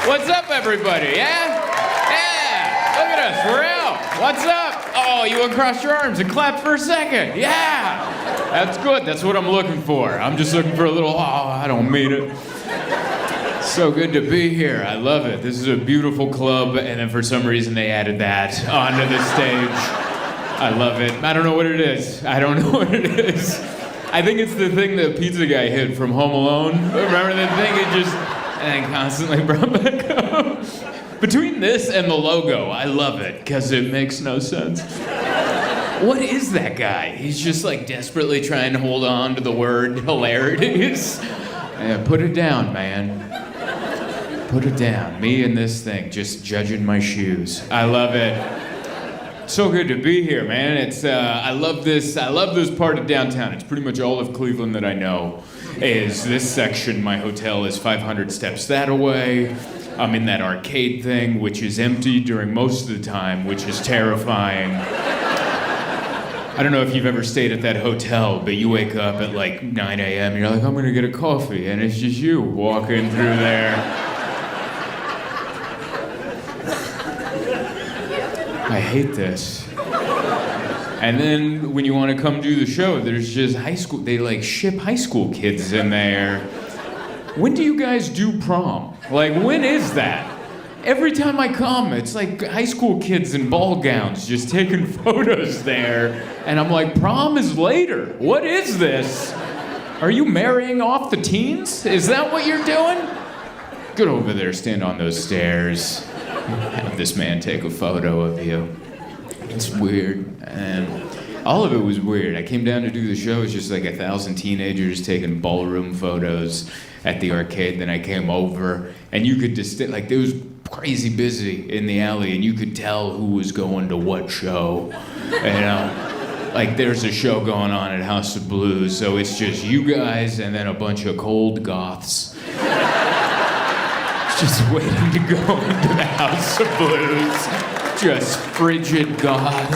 What's up, everybody? Yeah? Yeah! Look at us, we're out. What's up? Oh, you uncrossed your arms and clapped for a second. Yeah! That's good, that's what I'm looking for. I'm just looking for a little, I don't mean it. So good to be here, I love it. This is a beautiful club, and then for some reason they added that onto the stage. I love it. I don't know what it is. I think it's the thing the pizza guy hit from Home Alone. Remember that thing? It just... and constantly brought back up. Between this and the logo, I love it, because it makes no sense. What is that guy? He's just like desperately trying to hold on to the word hilarities. Yeah, put it down, man. Put it down. Me and this thing, just judging my shoes. I love it. So good to be here, man. It's I love this part of downtown. It's pretty much all of Cleveland that I know. Is this section. My hotel is 500 steps that away. I'm in that arcade thing, which is empty during most of the time, which is terrifying. I don't know if you've ever stayed at that hotel, but you wake up at like 9 a.m. and you're like, I'm gonna get a coffee, and it's just you walking through there. I hate this. And then when you want to come do the show, there's just high school, they like ship high school kids in there. When do you guys do prom? Like, when is that? Every time I come, it's like high school kids in ball gowns just taking photos there. And I'm like, prom is later. What is this? Are you marrying off the teens? Is that what you're doing? Get over there, stand on those stairs. Have this man take a photo of you. It's weird, and all of it was weird. I came down to do the show, it's just like 1,000 teenagers taking ballroom photos at the arcade. Then I came over, and you could just, like, it was crazy busy in the alley, and you could tell who was going to what show, you know? Like, there's a show going on at House of Blues, so it's just you guys and then a bunch of cold goths. Just waiting to go into the House of Blues. Just frigid God.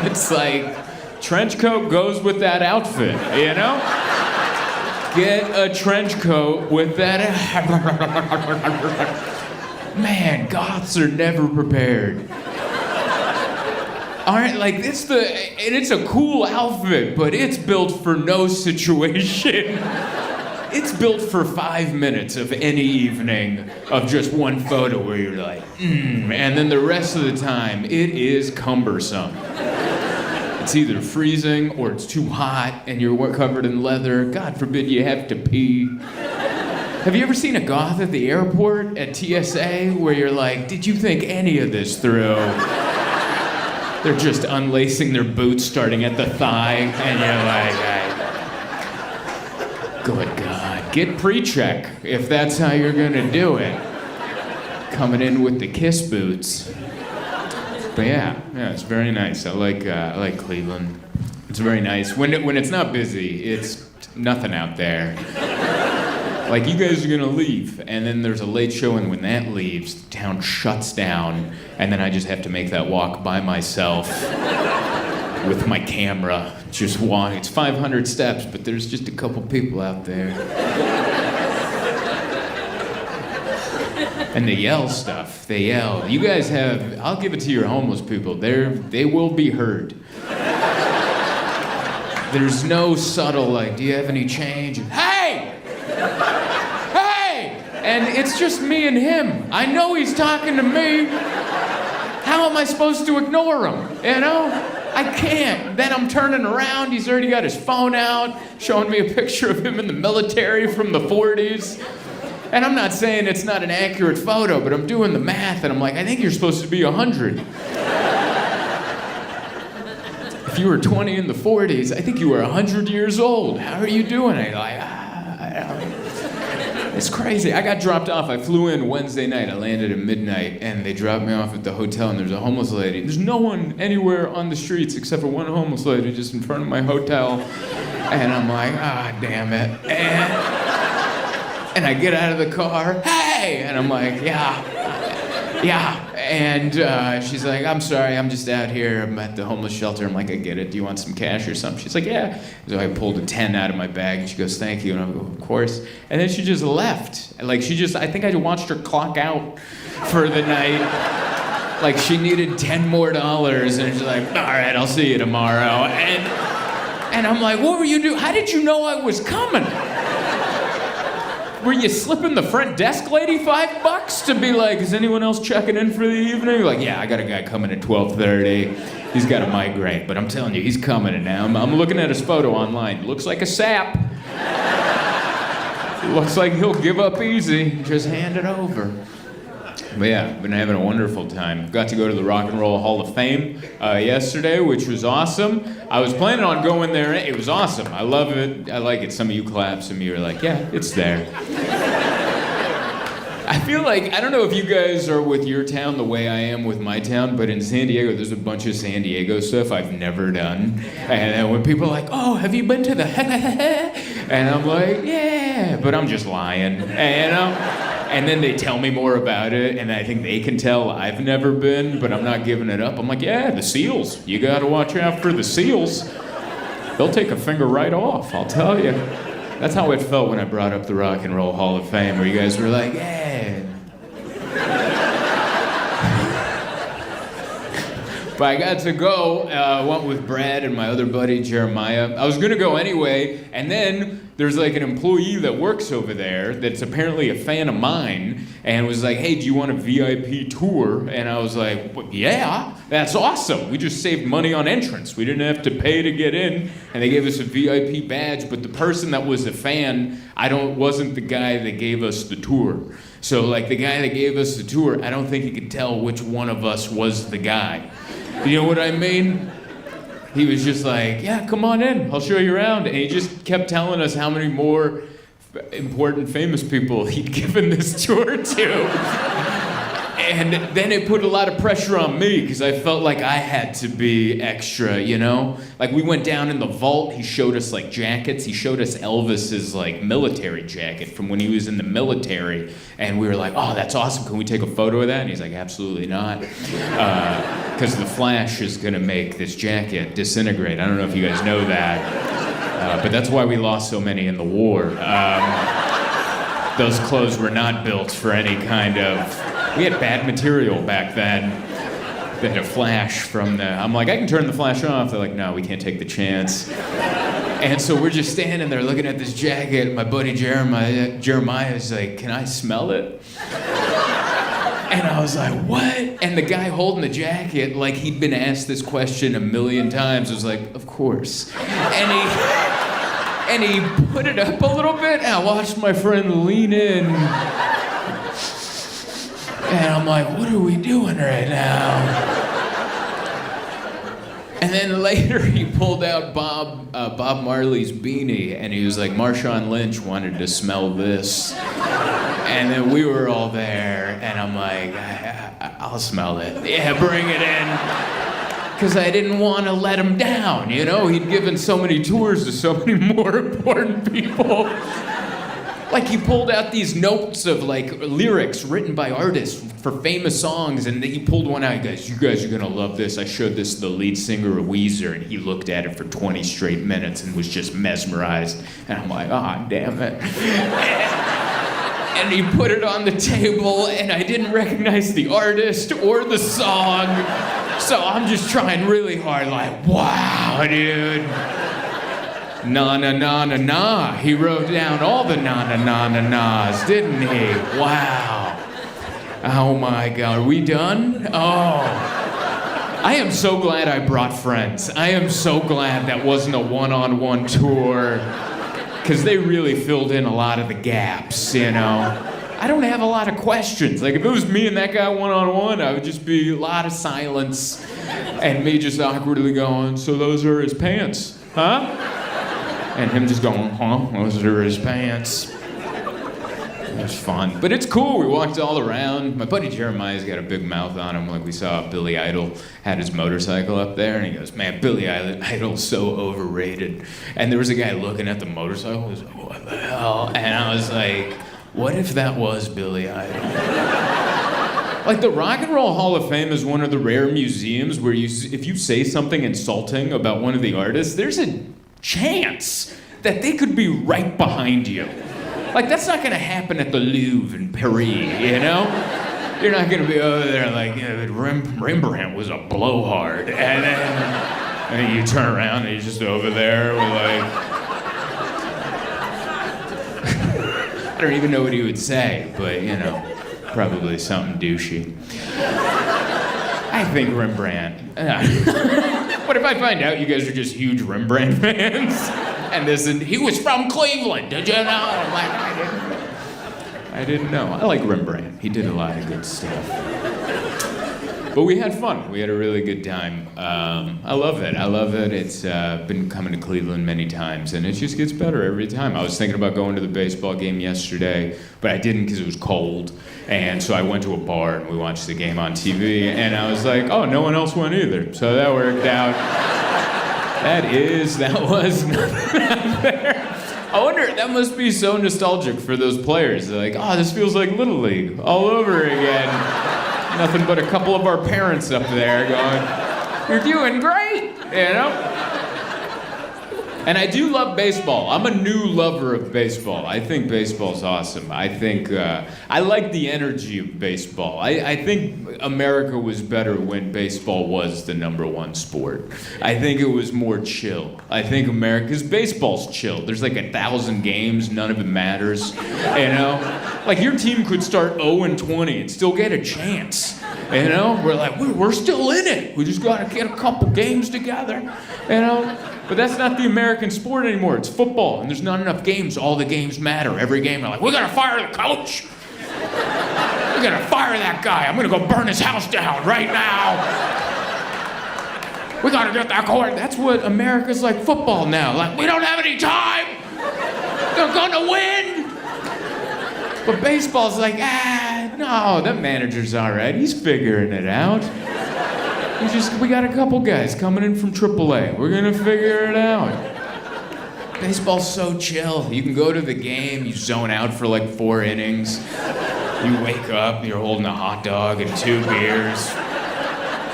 It's like, trench coat goes with that outfit, you know? Get a trench coat with that. Man, goths are never prepared. Aren't, like, it's a cool outfit, but it's built for no situation. It's built for 5 minutes of any evening of just one photo where you're like, and then the rest of the time, it is cumbersome. It's either freezing or it's too hot and you're covered in leather. God forbid you have to pee. Have you ever seen a goth at the airport at TSA where you're like, did you think any of this through? They're just unlacing their boots starting at the thigh, and you're like, good God, get pre-check if that's how you're gonna do it. Coming in with the Kiss boots. But yeah, it's very nice. I like Cleveland. It's very nice. When it's not busy, it's nothing out there. Like, you guys are gonna leave, and then there's a late show, and when that leaves, the town shuts down, and then I just have to make that walk by myself with my camera, just walk. It's 500 steps, but there's just a couple people out there. And they yell stuff, they yell. You guys have, I'll give it to your homeless people, they will be heard. There's no subtle, like, do you have any change? Hey! Hey! And it's just me and him. I know he's talking to me. How am I supposed to ignore him? You know? I can't. Then I'm turning around, he's already got his phone out, showing me a picture of him in the military from the 40s. And I'm not saying it's not an accurate photo, but I'm doing the math, and I'm like, I think you're supposed to be 100. If you were 20 in the 40s, I think you were 100 years old. How are you doing? I'm like, it's crazy. I got dropped off. I flew in Wednesday night. I landed at midnight, and they dropped me off at the hotel, and there's a homeless lady. There's no one anywhere on the streets except for one homeless lady just in front of my hotel. And I'm like, damn it. And I get out of the car, hey! And I'm like, yeah. Yeah, and she's like, I'm sorry, I'm just out here. I'm at the homeless shelter. I'm like, I get it. Do you want some cash or something? She's like, yeah. So I pulled a 10 out of my bag, and she goes, thank you. And I go, of course. And then she just left. Like, I think I watched her clock out for the night. Like, she needed $10 more, and she's like, all right, I'll see you tomorrow. And I'm like, what were you doing? How did you know I was coming? Were you slipping the front desk lady $5 to be like, is anyone else checking in for the evening? You're like, yeah, I got a guy coming at 12:30. He's got a migraine, but I'm telling you, he's coming in now. I'm looking at his photo online. Looks like a sap. Looks like he'll give up easy. Just hand it over. But yeah, been having a wonderful time. Got to go to the Rock and Roll Hall of Fame yesterday, which was awesome. I was planning on going there. It was awesome. I love it. I like it. Some of you clap, some of you are like, yeah, it's there. I feel like, I don't know if you guys are with your town the way I am with my town, but in San Diego, there's a bunch of San Diego stuff I've never done. And when people are like, oh, have you been to the and I'm like, yeah, but I'm just lying, And then they tell me more about it, and I think they can tell I've never been, but I'm not giving it up. I'm like, yeah, the seals. You gotta watch out for the seals. They'll take a finger right off, I'll tell you. That's how it felt when I brought up the Rock and Roll Hall of Fame, where you guys were like, yeah. But I got to go, went with Brad and my other buddy, Jeremiah. I was gonna go anyway, and then there's like an employee that works over there that's apparently a fan of mine, and was like, hey, do you want a VIP tour? And I was like, well, yeah, that's awesome. We just saved money on entrance. We didn't have to pay to get in, and they gave us a VIP badge, but the person that was a fan, wasn't the guy that gave us the tour. So like the guy that gave us the tour, I don't think he could tell which one of us was the guy. You know what I mean? He was just like, yeah, come on in, I'll show you around. And he just kept telling us how many more important famous people he'd given this tour to. And then it put a lot of pressure on me, because I felt like I had to be extra, you know? Like, we went down in the vault, he showed us like jackets, he showed us Elvis's like military jacket from when he was in the military, and we were like, oh, that's awesome, can we take a photo of that? And he's like, absolutely not. Because the flash is gonna make this jacket disintegrate. I don't know if you guys know that, but that's why we lost so many in the war. Those clothes were not built for any kind of... We had bad material back then. They had a flash from the... I'm like, I can turn the flash off. They're like, no, we can't take the chance. And so we're just standing there looking at this jacket. My buddy Jeremiah is like, can I smell it? And I was like, what? And the guy holding the jacket, like he'd been asked this question a million times, was like, of course. And he put it up a little bit, and I watched my friend lean in. And I'm like, what are we doing right now? And then later he pulled out Bob Marley's beanie, and he was like, Marshawn Lynch wanted to smell this. And then we were all there, and I'm like, I'll smell it. Yeah, bring it in. Because I didn't want to let him down, you know? He'd given so many tours to so many more important people. Like, he pulled out these notes of like lyrics written by artists for famous songs, and he pulled one out. He goes, you guys are gonna love this. I showed this to the lead singer of Weezer, and he looked at it for 20 straight minutes and was just mesmerized. And I'm like, ah, damn it. And he put it on the table, and I didn't recognize the artist or the song. So I'm just trying really hard, like, wow, dude. Na na na na na. He wrote down all the na na na na nas, didn't he? Wow. Oh my God. Are we done? Oh. I am so glad I brought friends. I am so glad that wasn't a one-on-one tour, because they really filled in a lot of the gaps, you know? I don't have a lot of questions. Like, if it was me and that guy one-on-one, I would just be a lot of silence and me just awkwardly going, so those are his pants, huh? And him just going, huh? Those are his pants. It was fun. But it's cool. We walked all around. My buddy Jeremiah's got a big mouth on him. Like, we saw Billy Idol had his motorcycle up there, and he goes, man, Billy Idol's so overrated. And there was a guy looking at the motorcycle. He was like, what the hell? And I was like, what if that was Billy Idol? Like the Rock and Roll Hall of Fame is one of the rare museums where if you say something insulting about one of the artists, there's a chance that they could be right behind you. Like that's not gonna happen at the Louvre in Paris, you know? You're not gonna be over there like, Rembrandt was a blowhard, and then you turn around and he's just over there with like, I don't even know what he would say, but you know. Probably something douchey. I think Rembrandt. What if I find out you guys are just huge Rembrandt fans? And he was from Cleveland, did you know? I'm like, I didn't know. I like Rembrandt. He did a lot of good stuff. But we had fun. We had a really good time. I love it. It's been coming to Cleveland many times, and it just gets better every time. I was thinking about going to the baseball game yesterday, but I didn't because it was cold. And so I went to a bar and we watched the game on TV, and I was like, oh, no one else went either. So that worked out. That was nothing out there. I wonder, that must be so nostalgic for those players. They're like, oh, this feels like Little League all over again. Nothing but a couple of our parents up there going, you're doing great, you know? And I do love baseball. I'm a new lover of baseball. I think baseball's awesome. I think, I like the energy of baseball. I think America was better when baseball was the #1 sport. I think it was more chill. I think because baseball's chill. There's like 1,000 games, none of it matters, you know? Like your team could start 0-20 and still get a chance, you know? We're like, we're still in it. We just gotta get a couple games together, you know? But that's not the American sport anymore. It's football, and there's not enough games. All the games matter. Every game, they're like, we gotta fire the coach. We gotta fire that guy. I'm gonna go burn his house down right now. We gotta get that court. That's what America's like football now. Like, we don't have any time. They're gonna win. But baseball's like, no, that manager's all right. He's figuring it out. We got a couple guys coming in from AAA. We're gonna figure it out. Baseball's so chill. You can go to the game, you zone out for like 4 innings. You wake up, you're holding a hot dog and 2 beers.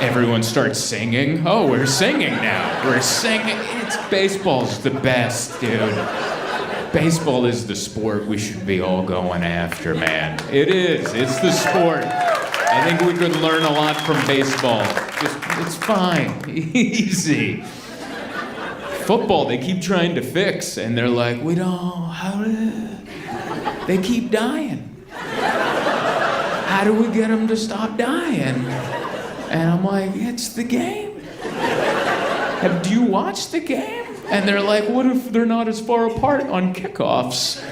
Everyone starts singing. Oh, we're singing now. We're singing. Baseball's the best, dude. Baseball is the sport we should be all going after, man. It is. It's the sport. I think we could learn a lot from baseball. It's fine. Easy. Football, they keep trying to fix, and they're like, they keep dying. How do we get them to stop dying? And I'm like, it's the game. Do you watch the game? And they're like, what if they're not as far apart on kickoffs?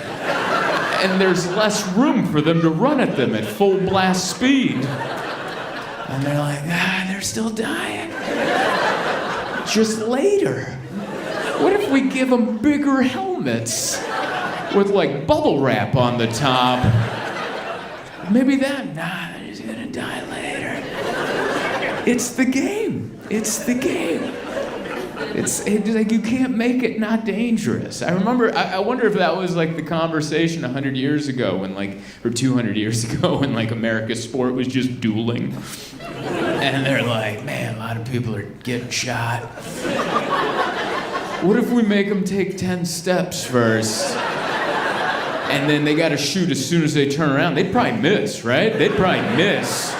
And there's less room for them to run at them at full blast speed. And they're like, they're still dying. Just later. What if we give them bigger helmets with like bubble wrap on the top? Maybe they're just gonna die later. It's the game. It's the game. It's like you can't make it not dangerous. I wonder if that was like the conversation 100 years ago or 200 years ago when like America's sport was just dueling. And they're like, man, a lot of people are getting shot. What if we make them take 10 steps first? And then they gotta shoot as soon as they turn around. They'd probably miss, right? They'd probably miss.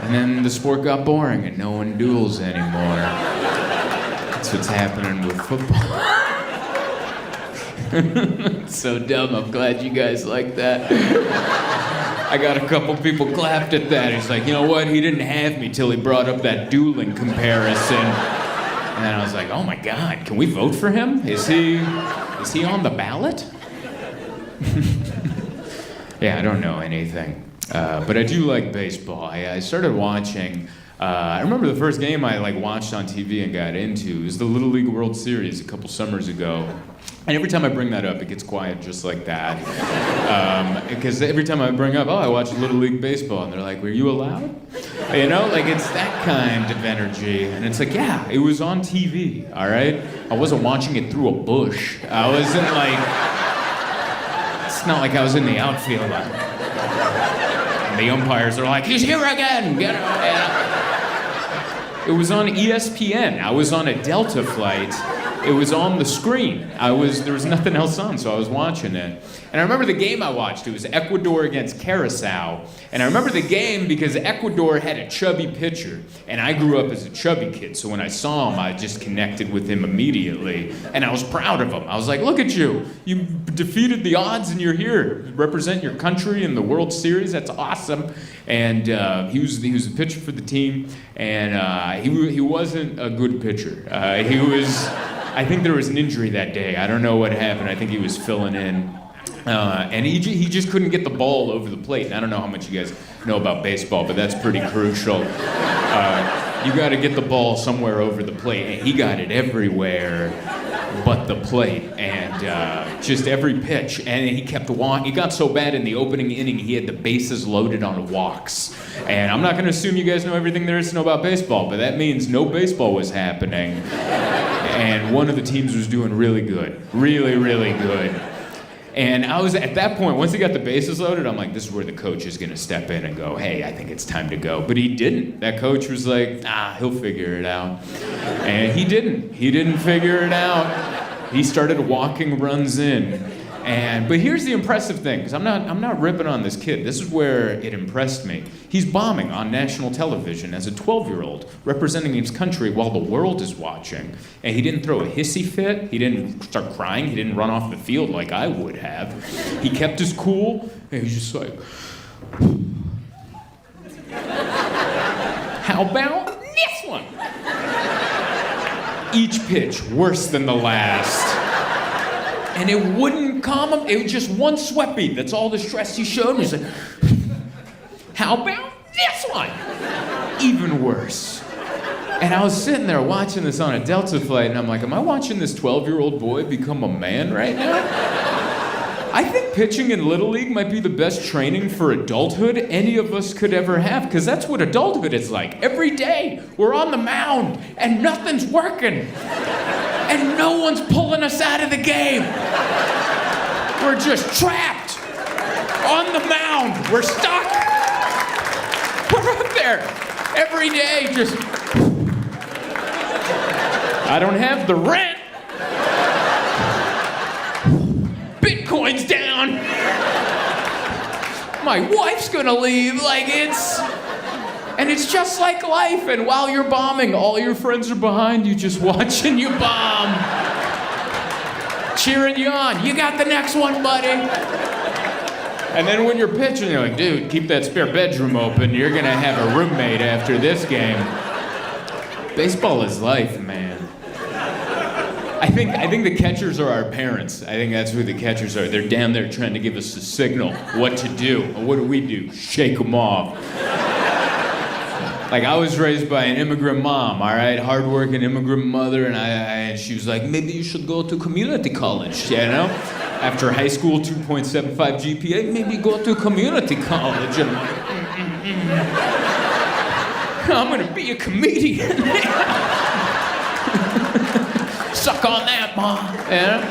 And then the sport got boring and no one duels anymore. That's what's happening with football. It's so dumb. I'm glad you guys like that. I got a couple people clapped at that. He's like, you know what? He didn't have me till he brought up that dueling comparison. And then I was like, oh my God, can we vote for him? Is he on the ballot? Yeah, I don't know anything. But I do like baseball. I started watching, I remember the first game I watched on TV and got into was the Little League World Series a couple summers ago. And every time I bring that up, it gets quiet just like that. Because every time I bring up, I watched Little League Baseball, and they're like, were you allowed? You know, it's that kind of energy. And it's like, yeah, it was on TV, all right? I wasn't watching it through a bush. I wasn't it's not like I was in the outfield. And the umpires are like, he's here again! Get him! It was on ESPN. I was on a Delta flight. It was on the screen. There was nothing else on, so I was watching it. And I remember the game I watched. It was Ecuador against Kaszas. And I remember the game because Ecuador had a chubby pitcher. And I grew up as a chubby kid, so when I saw him, I just connected with him immediately. And I was proud of him. I was like, look at you. You defeated the odds and you're here. You represent your country in the World Series. That's awesome. And he was a pitcher for the team. And he wasn't a good pitcher. I think there was an injury that day. I don't know what happened. I think he was filling in. And he just couldn't get the ball over the plate. And I don't know how much you guys know about baseball, but that's pretty crucial. You got to get the ball somewhere over the plate. And he got it everywhere but the plate. And just every pitch. And he kept walking. He got so bad in the opening inning, he had the bases loaded on walks. And I'm not going to assume you guys know everything there is to know about baseball, but that means no baseball was happening. And one of the teams was doing really good. Really, really good. And I was, at that point, once he got the bases loaded, I'm like, this is where the coach is going to step in and go, hey, I think it's time to go. But he didn't. That coach was like, he'll figure it out. And he didn't. He didn't figure it out. He started walking runs in. But here's the impressive thing, because I'm not ripping on this kid. This is where it impressed me. He's bombing on national television as a 12-year-old, representing his country while the world is watching. And he didn't throw a hissy fit. He didn't start crying. He didn't run off the field like I would have. He kept his cool, and he was just like, how about this one? Each pitch worse than the last. And it wouldn't calm him. It was just one sweat beat. That's all the stress he showed. He's like, how about this one? Even worse. And I was sitting there watching this on a Delta flight, and I'm like, am I watching this 12-year-old boy become a man right now? I think pitching in Little League might be the best training for adulthood any of us could ever have, because that's what adulthood is like. Every day, we're on the mound, and nothing's working. And no one's pulling us out of the game. We're just trapped on the mound. We're stuck. We're up there every day just, I don't have the rent. Bitcoin's down. My wife's gonna leave. And it's just like life, and while you're bombing, all your friends are behind you just watching you bomb. Cheering you on. You got the next one, buddy. And then when you're pitching, you're like, dude, keep that spare bedroom open. You're gonna have a roommate after this game. Baseball is life, man. I think the catchers are our parents. I think that's who the catchers are. They're down there trying to give us a signal, what to do. And what do? Shake them off. Like, I was raised by an immigrant mom, all right? Hardworking immigrant mother, and she was like, maybe you should go to community college, you know? After high school, 2.75 GPA, maybe go to community college. And I'm like, I'm gonna be a comedian. Suck on that, Mom, you know?